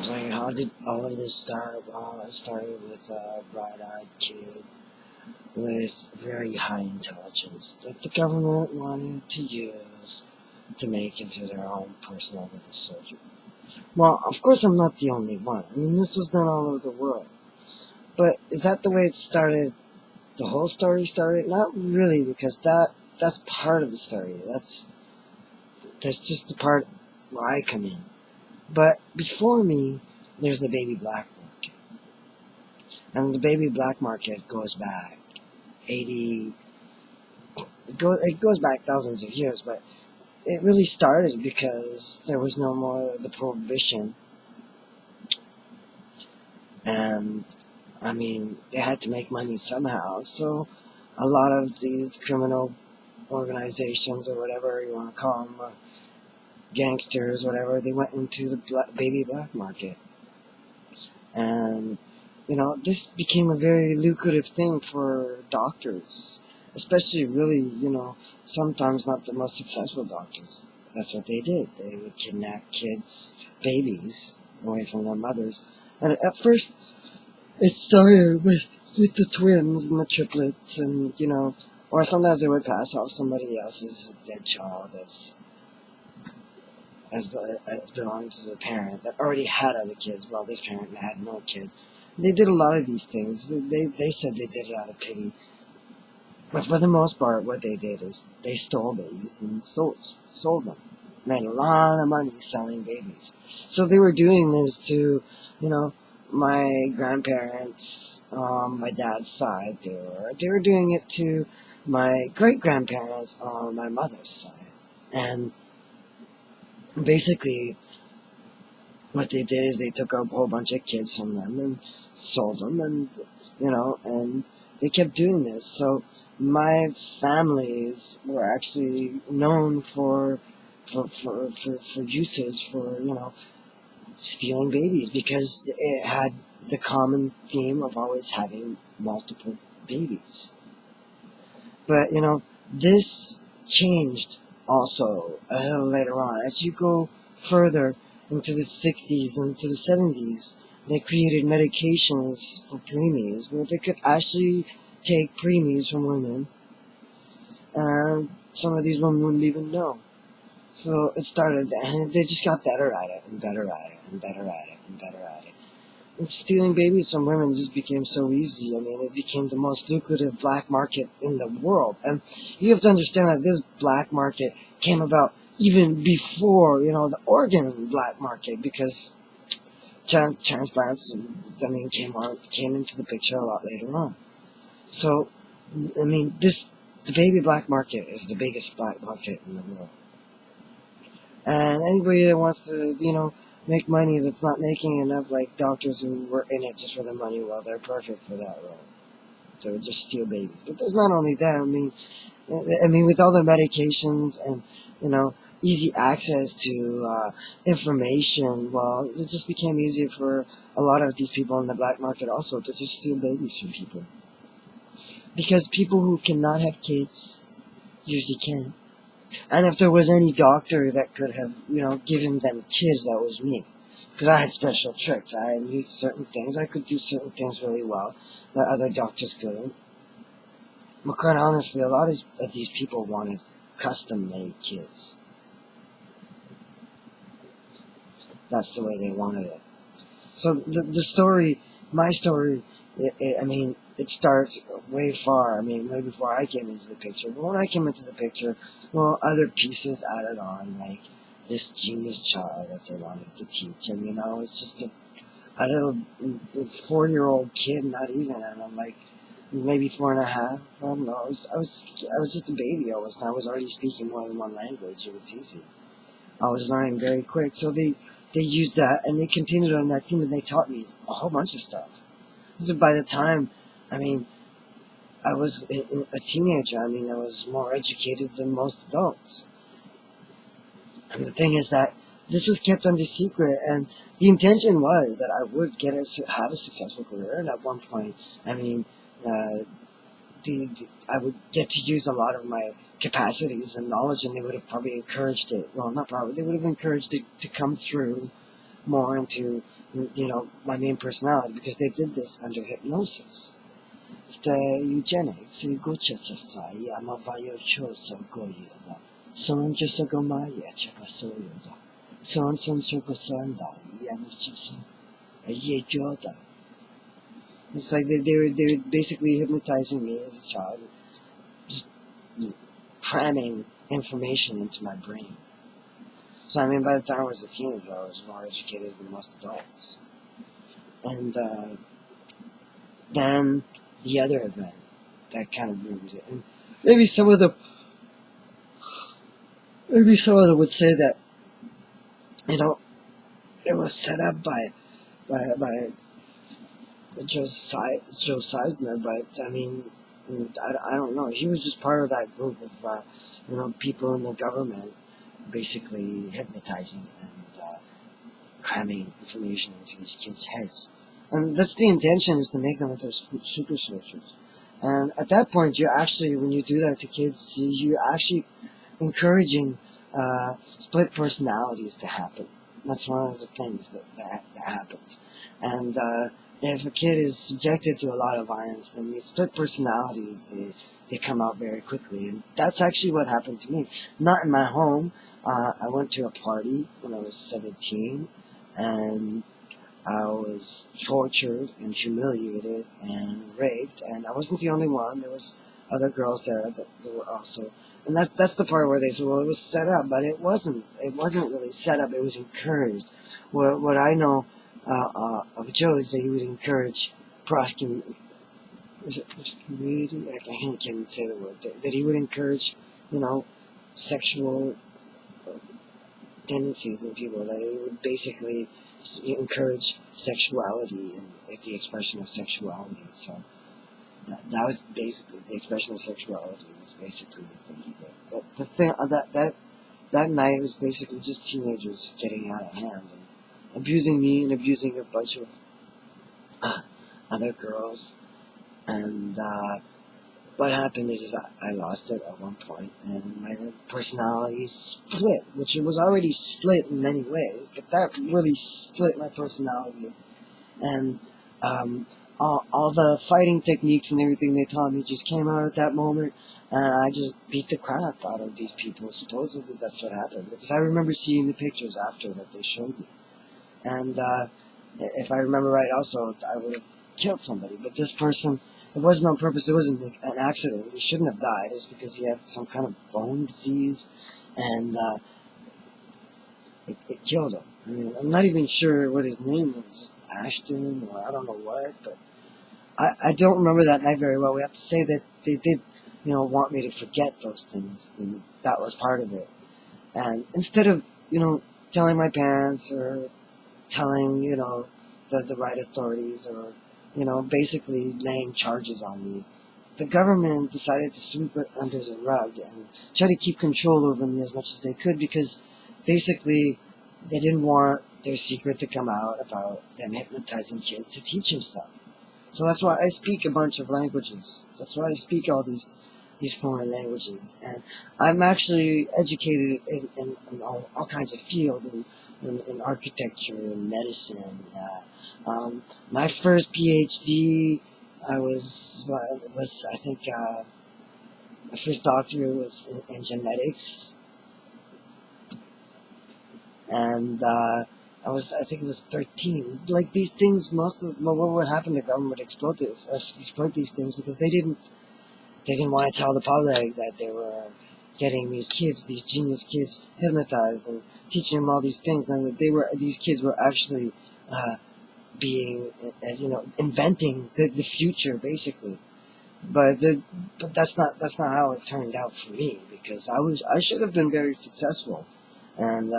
So how did all of this start? Well, it started with a bright-eyed kid with very high intelligence that the government wanted to use to make into their own personal little soldier. Well, of course I'm not the only one. I mean, this was done all over the world. But is that the way it started? The whole story started? Not really, because that's part of the story. That's just the part where I come in. But before me, there's the baby black market. And the baby black market goes back 80... It goes back thousands of years, but it really started because there was no more the prohibition. And, I mean, they had to make money somehow. So a lot of these criminal organizations, or whatever you want to call them, gangsters, whatever, they went into the baby black market. And, you know, this became a very lucrative thing for doctors, especially really, you know, sometimes not the most successful doctors. That's what they did. They would kidnap kids, babies, away from their mothers. And at first, it started with the twins and the triplets, and, you know, or sometimes they would pass off somebody else's dead child as belonging to the parent that already had other kids, while this parent had no kids. They did a lot of these things. They said they did it out of pity. But for the most part, what they did is they stole babies and sold them. Made a lot of money selling babies. So they were doing this to, you know, my grandparents, my dad's side. They were doing it to my great-grandparents on my mother's side. And basically, what they did is they took a whole bunch of kids from them and sold them, and, you know, and they kept doing this. So my families were actually known for usage for, you know, stealing babies, because it had the common theme of always having multiple babies. But, you know, this changed also a little later on. As you go further into the 60s and to the 70s, they created medications for preemies where they could actually take preemies from women, and some of these women wouldn't even know. So it started, and they just got better at it, and better at it, and better at it, and better at it. And stealing babies from women just became so easy. I mean, it became the most lucrative black market in the world. And you have to understand that this black market came about even before, you know, the organ black market, because transplants, I mean, came into the picture a lot later on. So, I mean, the baby black market is the biggest black market in the world. And anybody that wants to, you know, make money that's not making enough, like doctors who were in it just for the money, well, they're perfect for that role. They would just steal babies. But there's not only that. I mean, with all the medications and, you know, easy access to information, well, it just became easier for a lot of these people in the black market also to just steal babies from people. Because people who cannot have kids usually can. And if there was any doctor that could have, you know, given them kids, that was me. Because I had special tricks. I knew certain things. I could do certain things really well that other doctors couldn't. But quite honestly, a lot of these people wanted custom-made kids. That's the way they wanted it. So the story, my story, I mean, it starts way far. I mean, way before I came into the picture. But when I came into the picture, well, other pieces added on, like this genius child that they wanted to teach. And, you know, it's just a little 4-year-old kid, not even, and I'm like, maybe 4.5. I don't know. I was just a baby almost. I was already speaking more than one language. It was easy. I was learning very quick. So they used that, and they continued on that theme, and they taught me a whole bunch of stuff. So by the time, I mean, I was a teenager, I mean, I was more educated than most adults. And the thing is that this was kept under secret, and the intention was that I would have a successful career, and at one point, I mean, I would get to use a lot of my capacities and knowledge, and they would have probably encouraged it. Well, not probably. They would have encouraged it to come through more into, my main personality, because they did this under hypnosis. It's the eugenics. Son Josagomaya Chakasoyoda. Son Chokosanda Yamuchipso. Ye Joda. It's like they were basically hypnotizing me as a child, just cramming information into my brain. So by the time I was a teenager, I was more educated than most adults. And then the other event that kind of ruined it. And maybe some of them would say that, it was set up by Joe Seisner, but I don't know. He was just part of that group of people in the government, basically hypnotizing and cramming information into these kids' heads. And that's the intention, is to make them into super soldiers. And at that point, when you do that to kids, you're actually encouraging split personalities to happen. That's one of the things that happens. And if a kid is subjected to a lot of violence, then these split personalities, they come out very quickly. And that's actually what happened to me. Not in my home. I went to a party when I was 17, and I was tortured and humiliated and raped, and I wasn't the only one. There was other girls there that were also, and that's the part where they said, well, it was set up, but it wasn't. It wasn't really set up. It was encouraged. What I know of Joe is that he would encourage promiscuity. I can't even say the word. That he would encourage, sexual tendencies in people. That he would basically encourage sexuality and the expression of sexuality. So that was basically the expression of sexuality. Was basically the thing he did. But the thing that night was basically just teenagers getting out of hand and abusing me and abusing a bunch of other girls. And what happened is I lost it at one point, and my personality split, which it was already split in many ways, but that really split my personality. And all the fighting techniques and everything they taught me just came out at that moment, and I just beat the crap out of these people. Supposedly that's what happened, because I remember seeing the pictures after that they showed me. And if I remember right, also, I would have killed somebody. But this person, it wasn't on purpose. It wasn't an accident. He shouldn't have died. It's because he had some kind of bone disease, and it killed him. I'm not even sure what his name was, Ashton, or I don't know what, but I don't remember that night very well. We have to say that they did, want me to forget those things, and that was part of it. And instead of, telling my parents or telling, the right authorities, or, basically laying charges on me, the government decided to sweep it under the rug and try to keep control over me as much as they could, because basically they didn't want their secret to come out about them hypnotizing kids to teach them stuff. So that's why I speak a bunch of languages. That's why I speak all these foreign languages. And I'm actually educated in all kinds of fields, in architecture and medicine. My first PhD, I think my first doctorate was in genetics. And I think it was 13. Like, these things, what would happen, the government would exploit these things, because they didn't want to tell the public that they were getting these genius kids, hypnotized and teaching them all these things, and these kids were actually inventing the future, basically. But that's not how it turned out for me, because I should have been very successful, and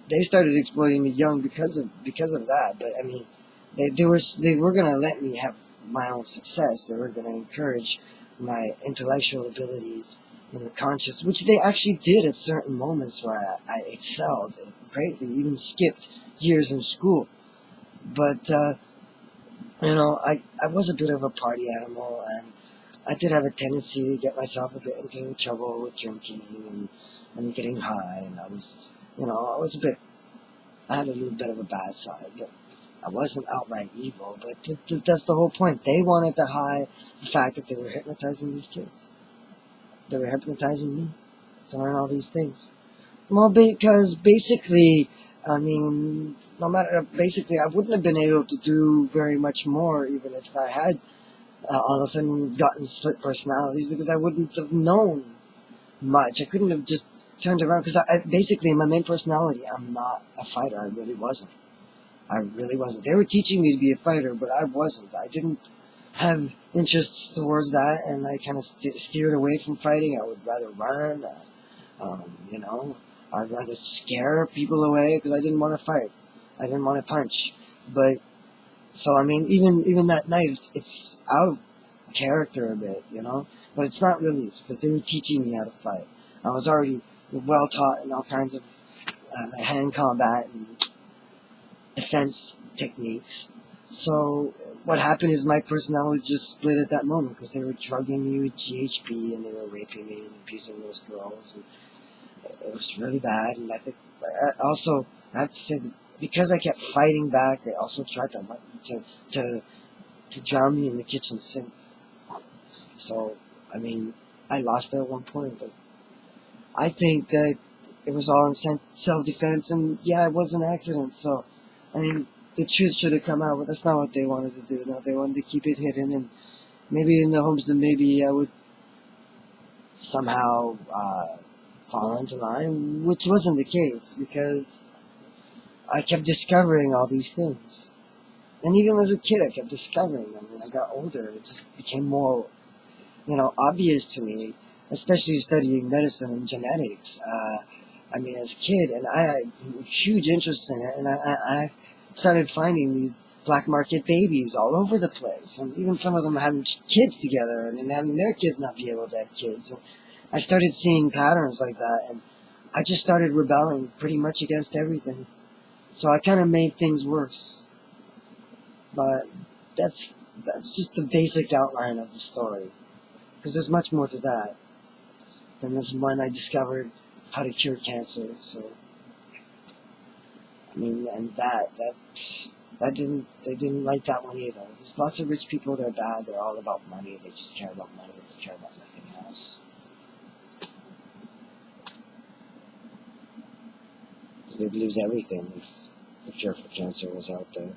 they started exploiting me young because of that. But they were gonna let me have my own success. They were gonna encourage my intellectual abilities and the conscious, which they actually did at certain moments where I excelled greatly, even skipped years in school. But I was a bit of a party animal, and I did have a tendency to get myself a bit into trouble with drinking and getting high, and I was a bit I had a little bit of a bad side, but I wasn't outright evil. But that's the whole point. They wanted to hide the fact that they were hypnotizing these kids. They were hypnotizing me to learn all these things. Well, because basically, I mean, no matter, basically, I wouldn't have been able to do very much more even if I had all of a sudden gotten split personalities, because I wouldn't have known much. I couldn't have just turned around, because basically, my main personality, I'm not a fighter. I really wasn't. I really wasn't. They were teaching me to be a fighter, but I wasn't. I didn't have interests towards that, and I kind of steered away from fighting. I would rather run, you know. I'd rather scare people away because I didn't want to fight. I didn't want to punch. But, so, I mean, even that night, it's out of character a bit, you know. But it's not really, it's because they were teaching me how to fight. I was already well taught in all kinds of hand combat and defense techniques. So what happened is my personality just split at that moment, because they were drugging me with GHB and they were raping me and abusing those girls. And it was really bad. And I think also I have to say that because I kept fighting back, they also tried to drown me in the kitchen sink. So I mean, I lost it at one point, but I think that it was all in self-defense, and yeah, it was an accident. So I mean, the truth should have come out, but that's not what they wanted to do. No, they wanted to keep it hidden, and maybe in the hopes that maybe I would somehow fall into line, which wasn't the case, because I kept discovering all these things. And even as a kid, I kept discovering them. When I got older, it just became more, obvious to me, especially studying medicine and genetics. I mean, as a kid, and I had huge interest in it, and I started finding these black market babies all over the place, and even some of them having kids together, and then having their kids not be able to have kids. And I started seeing patterns like that, and I just started rebelling pretty much against everything. So I kind of made things worse. But that's just the basic outline of the story, because there's much more to that than this one. I discovered how to cure cancer. So I mean, and they didn't like that one either. There's lots of rich people. They're bad. They're all about money. They just care about money. They care about nothing else. So they'd lose everything if the cure for cancer was out there.